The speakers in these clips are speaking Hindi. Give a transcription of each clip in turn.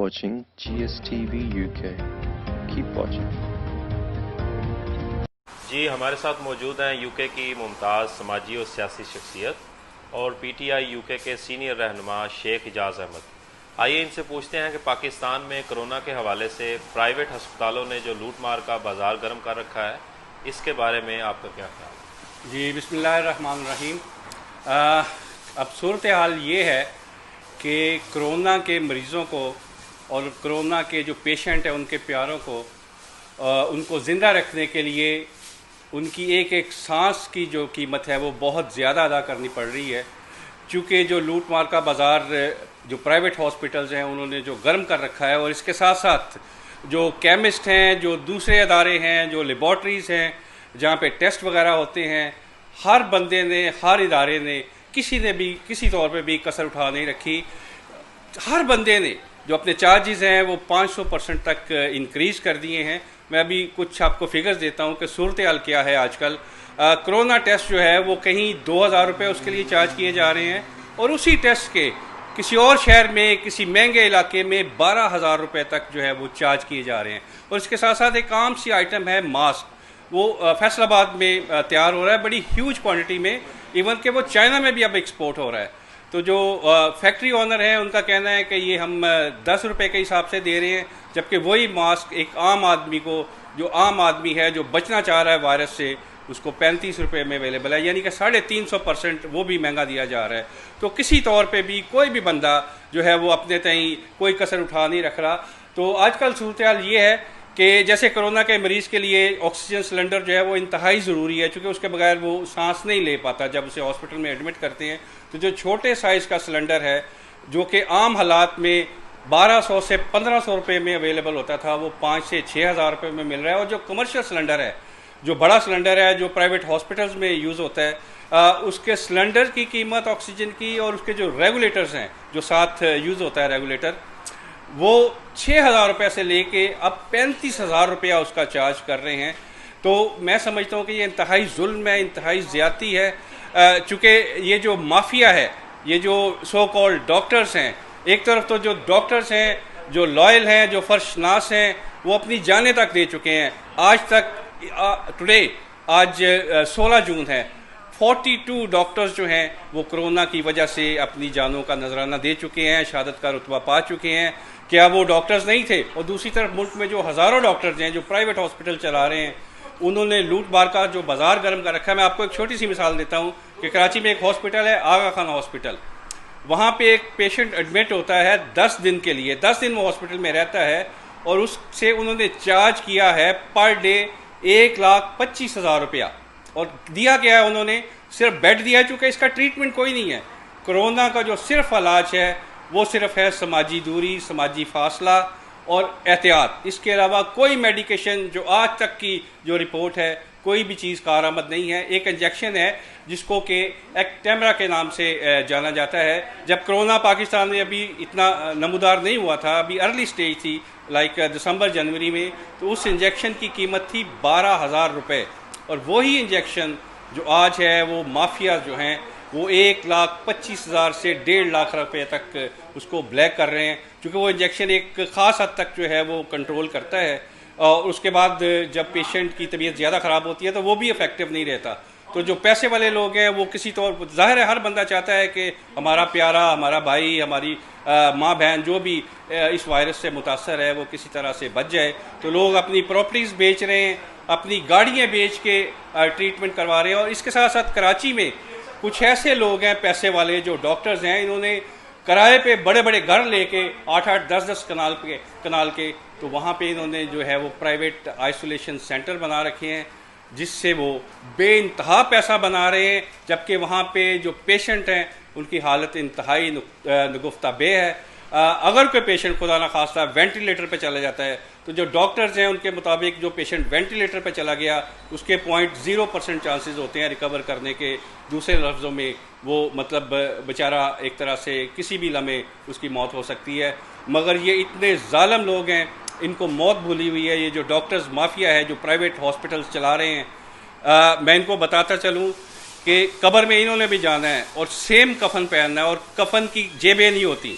watching GSTV UK. Keep watching. जी हमारे साथ मौजूद हैं यूके की मुमताज़ समाजी और सियासी शख्सियत और पीटीआई यूके के सीनियर रहनुमा शेख इजाज़ अहमद। आइए इनसे पूछते हैं कि पाकिस्तान में कोरोना के हवाले से प्राइवेट अस्पतालों ने जो लूट मार का बाजार गर्म कर रखा है, इसके बारे में आपका क्या ख्याल है? जी बिस्मिल्लाहिर्रहमानिर्रहीम। अब सूरत हाल ये है कि कोरोना के मरीज़ों को और कोरोना के जो पेशेंट हैं उनके प्यारों को उनको ज़िंदा रखने के लिए उनकी एक एक सांस की जो कीमत है वो बहुत ज़्यादा अदा करनी पड़ रही है। चूँकि जो लूट मार का बाज़ार जो प्राइवेट हॉस्पिटल्स हैं उन्होंने जो गर्म कर रखा है, और इसके साथ साथ जो केमिस्ट हैं, जो दूसरे अदारे हैं, जो लेबॉर्ट्रीज़ हैं जहाँ पे टेस्ट वगैरह होते हैं, हर बंदे ने, हर इदारे ने, किसी ने भी किसी तौर पे भी कसर उठा नहीं रखी। हर बंदे ने जो अपने चार्जेस हैं वो 500% तक इंक्रीज़ कर दिए हैं। मैं अभी कुछ आपको फिगर्स देता हूँ कि सूरत हाल क्या है आजकल। कोरोना टेस्ट जो है वो कहीं 2000 रुपये उसके लिए चार्ज किए जा रहे हैं, और उसी टेस्ट के किसी और शहर में, किसी महंगे इलाके में 12,000 रुपये तक जो है वो चार्ज किए जा रहे हैं। और इसके साथ साथ एक आम सी आइटम है मास्क, वो फैसलाबाद में तैयार हो रहा है बड़ी ह्यूज क्वांटिटी में, इवन कि वो चाइना में भी अब एक्सपोर्ट हो रहा है। तो जो फैक्ट्री ओनर हैं उनका कहना है कि ये हम 10 रुपये के हिसाब से दे रहे हैं, जबकि वही मास्क एक आम आदमी को, जो आम आदमी है जो बचना चाह रहा है वायरस से, उसको 35 रुपये में अवेलेबल है, यानी कि 350% वो भी महंगा दिया जा रहा है। तो किसी तौर पे भी कोई भी बंदा जो है वो अपने तई कोई कसर उठा नहीं रख रहा। तो आजकल सूरत हाल ये है कि जैसे कोरोना के मरीज़ के लिए ऑक्सीजन सिलेंडर जो है वो इंतहाई ज़रूरी है, क्योंकि उसके बगैर वो सांस नहीं ले पाता जब उसे हॉस्पिटल में एडमिट करते हैं। तो जो छोटे साइज़ का सिलेंडर है जो कि आम हालात में 1200 से 1500 रुपये में अवेलेबल होता था, वो 5 से 6,000 रुपये में मिल रहा है। और जो कमर्शियल सिलेंडर है, जो बड़ा सिलेंडर है जो प्राइवेट हॉस्पिटल्स में यूज़ होता है, उसके सिलेंडर की कीमत ऑक्सीजन की और उसके जो रेगुलेटर्स हैं जो साथ यूज़ होता है रेगुलेटर, वो 6,000 रुपये से लेके अब 35,000 रुपया उसका चार्ज कर रहे हैं। तो मैं समझता हूँ कि ये इंतहाई जुल्म है, इंतहाई ज़्यादती है। चूँकि ये जो माफिया है, ये जो सो कॉल्ड डॉक्टर्स हैं, एक तरफ तो जो डॉक्टर्स हैं जो लॉयल हैं, जो फर्शनास हैं, वो अपनी जानें तक दे चुके हैं। आज तक टुडे आज 16 जून है, 42 डॉक्टर्स जो हैं वो कोरोना की वजह से अपनी जानों का नजराना दे चुके हैं, शहादत का रुतबा पा चुके हैं। क्या वो डॉक्टर्स नहीं थे? और दूसरी तरफ मुल्क में जो हज़ारों डॉक्टर्स हैं जो प्राइवेट हॉस्पिटल चला रहे हैं, उन्होंने लूट मार का जो बाजार गर्म कर रखा है। मैं आपको एक छोटी सी मिसाल देता हूँ कि कराची में एक हॉस्पिटल है, आगा खान हॉस्पिटल। वहाँ पे एक पेशेंट एडमिट होता है 10 दिन के लिए, 10 दिन वो हॉस्पिटल में रहता है, और उससे उन्होंने चार्ज किया है पर डे 1,25,000 रुपया। और दिया गया है उन्होंने सिर्फ बेड दिया है, चूँकि इसका ट्रीटमेंट कोई नहीं है। कोरोना का जो सिर्फ इलाज है वो सिर्फ है समाजी दूरी, समाजी फासला और एहतियात। इसके अलावा कोई मेडिकेशन जो आज तक की जो रिपोर्ट है, कोई भी चीज़ कारआमद नहीं है। एक इंजेक्शन है जिसको कि एक्टेमरा के नाम से जाना जाता है। जब कोरोना पाकिस्तान में अभी इतना नमूदार नहीं हुआ था, अभी अर्ली स्टेज थी, लाइक दिसंबर जनवरी में, तो उस इंजेक्शन की कीमत थी 12,000 रुपये। और वही इंजेक्शन जो आज है वो माफिया जो हैं वो 1,25,000 से 1.5 लाख रुपये तक उसको ब्लैक कर रहे हैं, क्योंकि वो इंजेक्शन एक ख़ास हद तक जो है वो कंट्रोल करता है। और उसके बाद जब पेशेंट की तबीयत ज़्यादा ख़राब होती है तो वो भी इफ़ेक्टिव नहीं रहता। तो जो पैसे वाले लोग हैं वो किसी तौर पर, ज़ाहिर है हर बंदा चाहता है कि हमारा प्यारा, हमारा भाई, हमारी माँ बहन जो भी इस वायरस से मुतासर है वो किसी तरह से बच जाए। तो लोग अपनी प्रॉपर्टीज़ बेच रहे हैं, अपनी गाड़ियाँ बेच के ट्रीटमेंट करवा रहे हैं। और इसके साथ साथ कराची में कुछ ऐसे लोग हैं पैसे वाले जो डॉक्टर्स हैं, इन्होंने किराए पे बड़े बड़े घर लेके 8-8, 10-10 कनाल के, तो वहाँ पे इन्होंने जो है वो प्राइवेट आइसोलेशन सेंटर बना रखे हैं, जिससे वो बेइंतहा पैसा बना रहे हैं, जबकि वहाँ पे जो पेशेंट हैं उनकी हालत इंतहाई नुगफ्ता बे है। अगर कोई पेशेंट खुदा न खास्ता वेंटिलेटर पे चला जाता है, तो जो डॉक्टर्स हैं उनके मुताबिक जो पेशेंट वेंटिलेटर पे चला गया उसके 0.0% चांसेस होते हैं रिकवर करने के। दूसरे लफ्ज़ों में वो मतलब बेचारा एक तरह से किसी भी लम्हे उसकी मौत हो सकती है। मगर ये इतने जालिम लोग हैं, इनको मौत भूली हुई है। ये जो डॉक्टर्स माफिया है जो प्राइवेट हॉस्पिटल्स चला रहे हैं, मैं इनको बताता चलूँ कि कब्र में इन्होंने भी जाना है और सेम कफन पहनना है, और कफन की जेबें नहीं होती,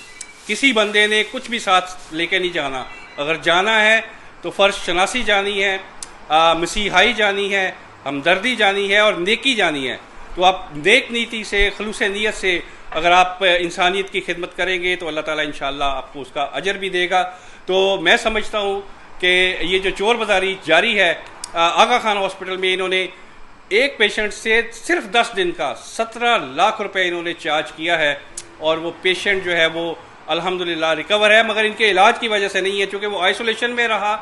किसी बंदे ने कुछ भी साथ लेके नहीं जाना। अगर जाना है तो फ़र्ज शनासी जानी है, मसीहाई जानी है, हमदर्दी जानी है और नेकी जानी है। तो आप नेक नीति से, खलूस नीयत से अगर आप इंसानियत की खिदमत करेंगे तो अल्लाह ताला इंशाअल्लाह आपको उसका अजर भी देगा। तो मैं समझता हूँ कि ये जो चोर बाज़ारी जारी है, आगा खान हॉस्पिटल में इन्होंने एक पेशेंट से सिर्फ 10 दिन का 17 लाख रुपए इन्होंने चार्ज किया है और वो पेशेंट जो है वो अल्हम्दुलिल्लाह रिकवर है, मगर इनके इलाज की वजह से नहीं है, चूँकि वो आइसोलेशन में रहा।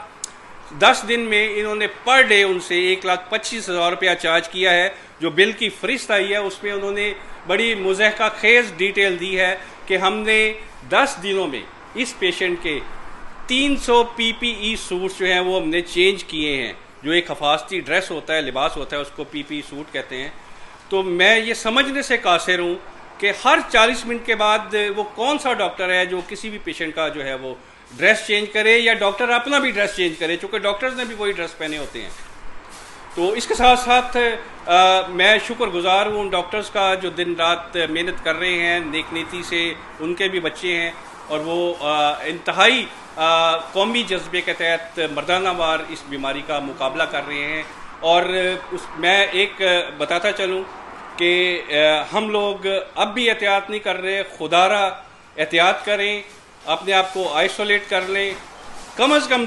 10 दिन में इन्होंने पर डे उनसे 1,25,000 रुपया चार्ज किया है। जो बिल की फरिस्त आई है उसमें उन्होंने बड़ी मुज़हका खेज़ डिटेल दी है कि हमने 10 दिनों में इस पेशेंट के 300 PPE सूट्स जो हैं वो हमने चेंज किए हैं। जो एक हफाजती ड्रेस होता है, लिबास होता है, उसको PPE सूट कहते हैं। तो मैं ये समझने से कासिर हूँ कि हर 40 मिनट के बाद वो कौन सा डॉक्टर है जो किसी भी पेशेंट का जो है वो ड्रेस चेंज करे, या डॉक्टर अपना भी ड्रेस चेंज करे, चूँकि डॉक्टर्स ने भी वही ड्रेस पहने होते हैं। तो इसके साथ साथ मैं शुक्रगुजार हूँ उन डॉक्टर्स का जो दिन रात मेहनत कर रहे हैं नेक नीति से। उनके भी बच्चे हैं और वो इंतहाई कौमी जज्बे के तहत मर्दाना वार इस बीमारी का मुकाबला कर रहे हैं। और मैं एक बताता चलूँ कि हम लोग अब भी एहतियात नहीं कर रहे, खुदारा एहतियात करें, अपने आप को आइसोलेट कर लें, कम अज़ कम